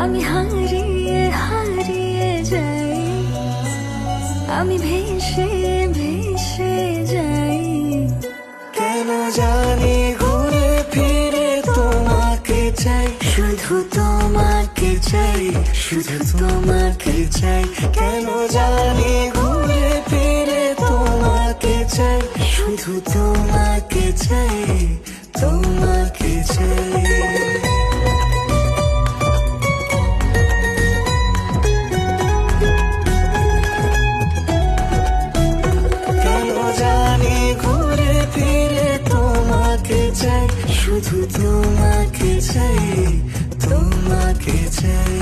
আমি হারিয়ে হারিয়ে যাই, আমি ভেসে ভেসে যাই। কেন জানি ঘুরে ফিরে তোমাকে চাই, শুধু তোমাকে চাই, শুধু তোমাকে চাই। কেন জানি ঘুরে ফিরে তোমাকে চাই, শুধু তোমাকে চাই, তোমাকে চাই। শুধু তোমাকে চাই, তোমাকে চাই।